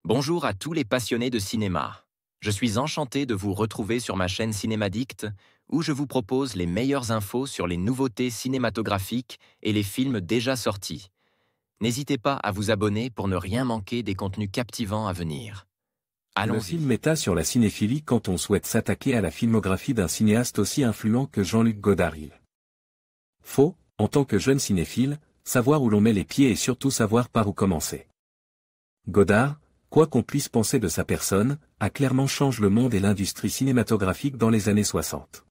Bonjour à tous les passionnés de cinéma. Je suis enchanté de vous retrouver sur ma chaîne Cinémadicte, où je vous propose les meilleures infos sur les nouveautés cinématographiques et les films déjà sortis. N'hésitez pas à vous abonner pour ne rien manquer des contenus captivants à venir. Le Allons-y. film méta sur la cinéphilie quand on souhaite s'attaquer à la filmographie d'un cinéaste aussi influent que Jean-Luc Godard. Faut, en tant que jeune cinéphile, savoir où l'on met les pieds et surtout savoir par où commencer. Godard, quoi qu'on puisse penser de sa personne, a clairement changé le monde et l'industrie cinématographique dans les années 60.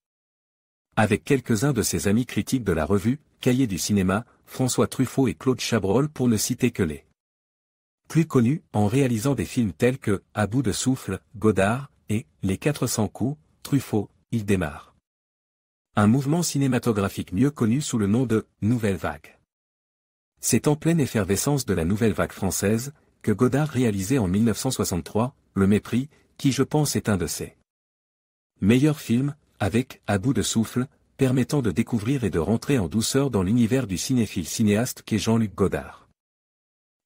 Avec quelques-uns de ses amis critiques de la revue, Cahiers du cinéma, François Truffaut et Claude Chabrol pour ne citer que les plus connus, en réalisant des films tels que À bout de souffle, Godard, et Les 400 coups, Truffaut, il démarre un mouvement cinématographique mieux connu sous le nom de Nouvelle Vague. C'est en pleine effervescence de la Nouvelle Vague française, que Godard réalisait en 1963, Le Mépris, qui je pense est un de ses meilleurs films, avec À bout de souffle, permettant de découvrir et de rentrer en douceur dans l'univers du cinéphile cinéaste qu'est Jean-Luc Godard.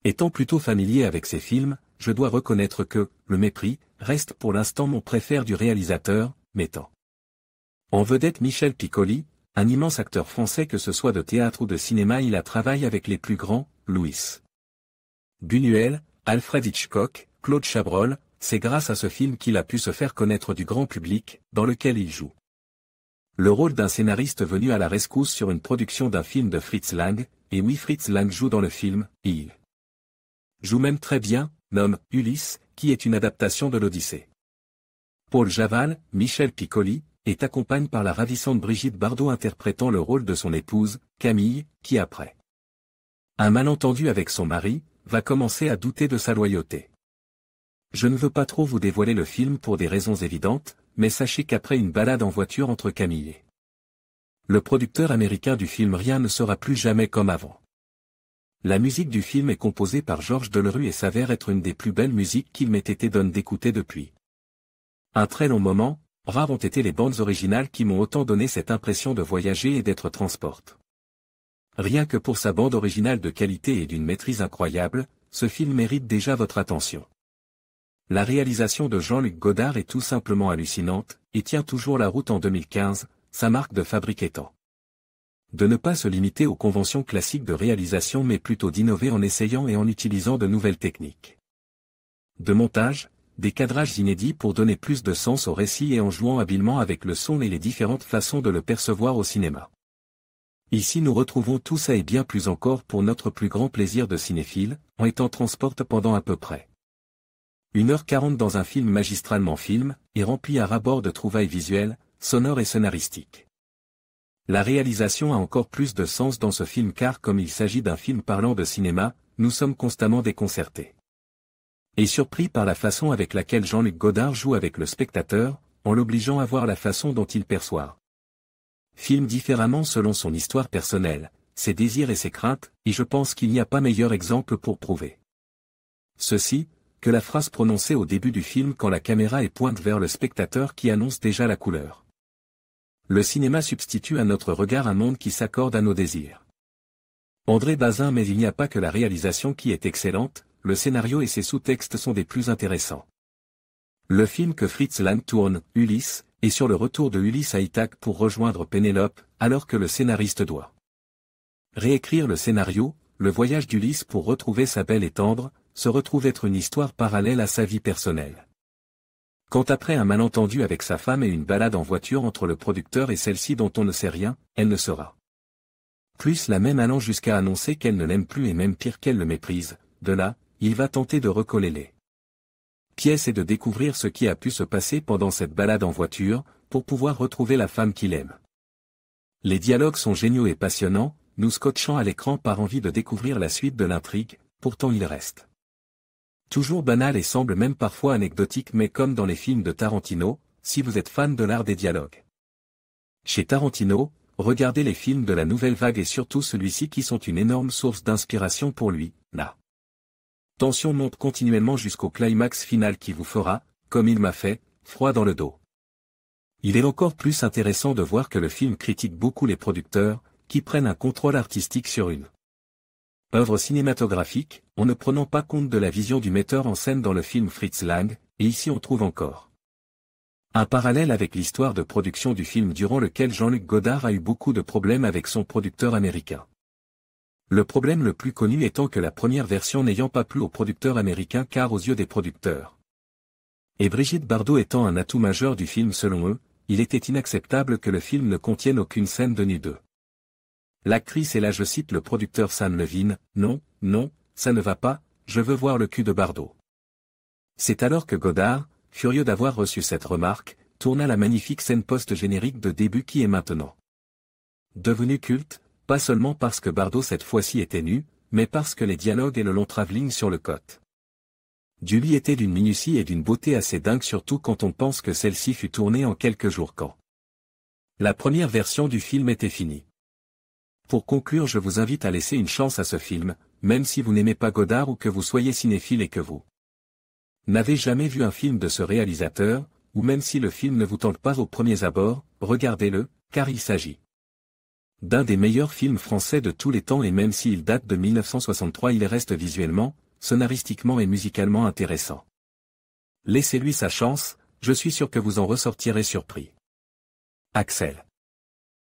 Étant plutôt familier avec ses films, je dois reconnaître que Le Mépris reste pour l'instant mon préféré du réalisateur, mettant en vedette Michel Piccoli, un immense acteur français que ce soit de théâtre ou de cinéma. Il a travaillé avec les plus grands, Louis Buñuel, Alfred Hitchcock, Claude Chabrol. C'est grâce à ce film qu'il a pu se faire connaître du grand public, dans lequel il joue le rôle d'un scénariste venu à la rescousse sur une production d'un film de Fritz Lang, et oui, Fritz Lang joue dans le film, il joue même très bien, nomme Ulysse, qui est une adaptation de l'Odyssée. Paul Javal, Michel Piccoli, est accompagné par la ravissante Brigitte Bardot interprétant le rôle de son épouse, Camille, qui après un malentendu avec son mari, va commencer à douter de sa loyauté. Je ne veux pas trop vous dévoiler le film pour des raisons évidentes, mais sachez qu'après une balade en voiture entre Camille et le producteur américain du film, rien ne sera plus jamais comme avant. La musique du film est composée par Georges Delerue et s'avère être une des plus belles musiques qu'il m'ait été donné d'écouter depuis un très long moment. Rares ont été les bandes originales qui m'ont autant donné cette impression de voyager et d'être transporte. Rien que pour sa bande originale de qualité et d'une maîtrise incroyable, ce film mérite déjà votre attention. La réalisation de Jean-Luc Godard est tout simplement hallucinante, et tient toujours la route en 2015, sa marque de fabrique étant de ne pas se limiter aux conventions classiques de réalisation mais plutôt d'innover en essayant et en utilisant de nouvelles techniques de montage, des cadrages inédits pour donner plus de sens au récit et en jouant habilement avec le son et les différentes façons de le percevoir au cinéma. Ici nous retrouvons tout ça et bien plus encore pour notre plus grand plaisir de cinéphile, en étant transporte pendant à peu près 1h40 dans un film magistralement et rempli à ras-bord de trouvailles visuelles, sonores et scénaristiques. La réalisation a encore plus de sens dans ce film car comme il s'agit d'un film parlant de cinéma, nous sommes constamment déconcertés et surpris par la façon avec laquelle Jean-Luc Godard joue avec le spectateur, en l'obligeant à voir la façon dont il perçoit film différemment selon son histoire personnelle, ses désirs et ses craintes, et je pense qu'il n'y a pas meilleur exemple pour prouver ceci, que la phrase prononcée au début du film quand la caméra est pointe vers le spectateur qui annonce déjà la couleur. Le cinéma substitue à notre regard un monde qui s'accorde à nos désirs. André Bazin. Mais il n'y a pas que la réalisation qui est excellente, le scénario et ses sous-textes sont des plus intéressants. Le film que Fritz Lang tourne, Ulysse, est sur le retour de Ulysse à Ithaque pour rejoindre Pénélope, alors que le scénariste doit réécrire le scénario. Le voyage d'Ulysse pour retrouver sa belle et tendre, se retrouve être une histoire parallèle à sa vie personnelle. Quand après un malentendu avec sa femme et une balade en voiture entre le producteur et celle-ci dont on ne sait rien, elle ne sera plus la même, allant jusqu'à annoncer qu'elle ne l'aime plus et même pire qu'elle le méprise. De là, il va tenter de recoller les pièces et de découvrir ce qui a pu se passer pendant cette balade en voiture, pour pouvoir retrouver la femme qu'il aime. Les dialogues sont géniaux et passionnants, nous scotchant à l'écran par envie de découvrir la suite de l'intrigue, pourtant il reste toujours banal et semble même parfois anecdotique, mais comme dans les films de Tarantino, si vous êtes fan de l'art des dialogues chez Tarantino, regardez les films de la Nouvelle Vague et surtout celui-ci qui sont une énorme source d'inspiration pour lui. La tension monte continuellement jusqu'au climax final qui vous fera, comme il m'a fait, froid dans le dos. Il est encore plus intéressant de voir que le film critique beaucoup les producteurs, qui prennent un contrôle artistique sur une Œuvre cinématographique, en ne prenant pas compte de la vision du metteur en scène dans le film Fritz Lang, et ici on trouve encore un parallèle avec l'histoire de production du film durant lequel Jean-Luc Godard a eu beaucoup de problèmes avec son producteur américain. Le problème le plus connu étant que la première version n'ayant pas plu aux producteurs américains car aux yeux des producteurs. Et Brigitte Bardot étant un atout majeur du film selon eux, il était inacceptable que le film ne contienne aucune scène de nus d'eux. L'actrice et là je cite le producteur Sam Levine, « Non, non, ça ne va pas, je veux voir le cul de Bardot ». C'est alors que Godard, furieux d'avoir reçu cette remarque, tourna la magnifique scène post-générique de début qui est maintenant devenue culte, pas seulement parce que Bardot cette fois-ci était nu, mais parce que les dialogues et le long travelling sur le côte du lit étaient d'une minutie et d'une beauté assez dingue surtout quand on pense que celle-ci fut tournée en quelques jours quand la première version du film était finie. Pour conclure je vous invite à laisser une chance à ce film, même si vous n'aimez pas Godard ou que vous soyez cinéphile et que vous n'avez jamais vu un film de ce réalisateur, ou même si le film ne vous tente pas aux premiers abords, regardez-le, car il s'agit d'un des meilleurs films français de tous les temps et même s'il date de 1963 il reste visuellement, scénaristiquement et musicalement intéressant. Laissez-lui sa chance, je suis sûr que vous en ressortirez surpris. Axel.